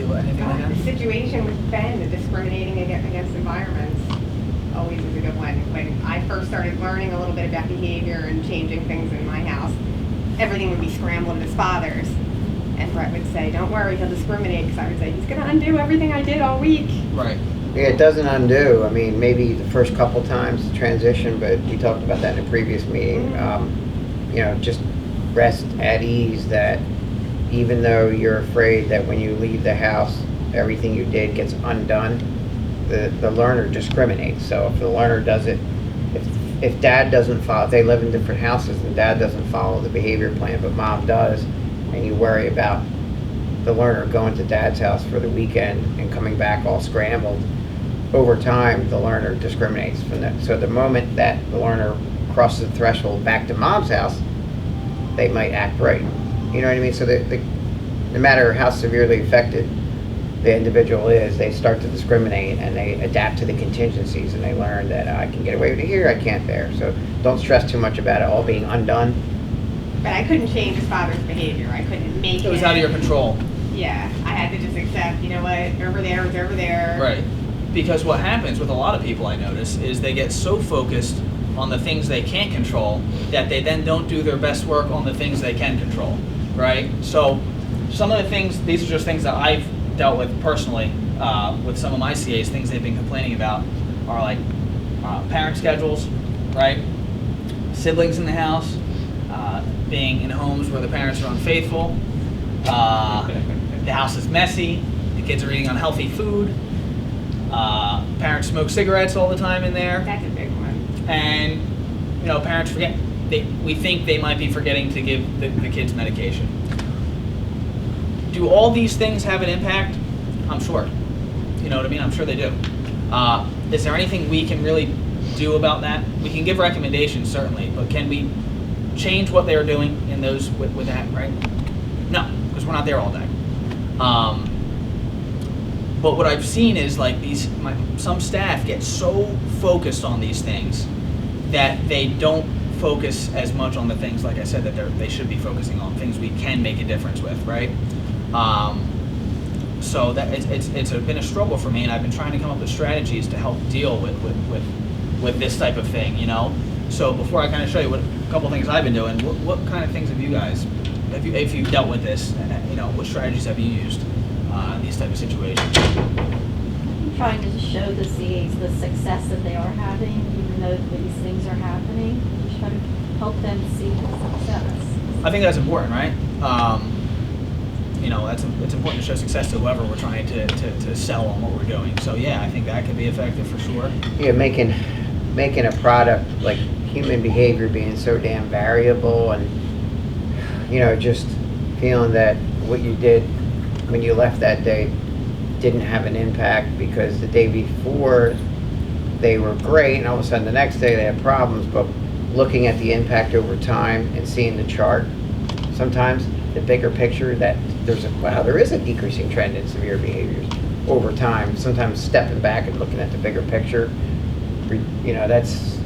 Christy, anything like that? The situation with Ben, the discriminating against environments, always is a good one. When I first started learning a little bit about behavior and changing things in my house, everything would be scrambled at his father's. And Brett would say, don't worry, he'll discriminate. Because I would say, he's going to undo everything I did all week. Right. Yeah, it doesn't undo. I mean, maybe the first couple times the transition, but we talked about that in a previous meeting. Just rest at ease that even though you're afraid that when you leave the house, everything you did gets undone, the learner discriminates. So if the learner does it, if dad doesn't follow, if they live in different houses and dad doesn't follow the behavior plan, but mom does, and you worry about the learner going to dad's house for the weekend and coming back all scrambled, over time the learner discriminates from that. So the moment that the learner crosses the threshold back to mom's house, they might act right. You know what I mean? So no matter how severely affected the individual is, they start to discriminate and they adapt to the contingencies and they learn that I can get away with it here, I can't there. So don't stress too much about it all being undone. But I couldn't change his father's behavior. I couldn't make it. It was out of your control. Yeah, I had to just accept, you know what, over there is over there. Right. Because what happens with a lot of people, I notice, is they get so focused on the things they can't control that they then don't do their best work on the things they can control, right? So some of the things, these are just things that I've dealt with personally with some of my CAs, things they've been complaining about are like parent schedules, right? Siblings in the house, being in homes where the parents are unfaithful, the house is messy, the kids are eating unhealthy food, parents smoke cigarettes all the time in there. That's a big one. And, parents forget, we think they might be forgetting to give the kids medication. Do all these things have an impact? I'm sure. You know what I mean? I'm sure they do. Is there anything we can really do about that? We can give recommendations, certainly, but can we change what they're doing in those with that, right? No, because we're not there all day. But what I've seen is like some staff get so focused on these things that they don't focus as much on the things, like I said, that they should be focusing on, things we can make a difference with, right? So that it's been a struggle for me, and I've been trying to come up with strategies to help deal with this type of thing, So before I kind of show you what a couple things I've been doing, what kind of things have you guys, if you've dealt with this, what strategies have you used in these type of situations? I'm trying to show the CAs the success that they are having, even though these things are happening. Just try to help them see the success. I think that's important, right? It's important to show success to whoever we're trying to sell on what we're doing. So yeah, I think that could be effective for sure. Yeah, making a product like human behavior being so damn variable, and just feeling that what you did when you left that day didn't have an impact because the day before they were great and all of a sudden the next day they had problems. But looking at the impact over time and seeing the chart, sometimes the bigger picture, that there is a decreasing trend in severe behaviors over time. Sometimes stepping back and looking at the bigger picture, that's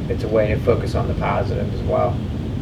it's a way to focus on the positive as well.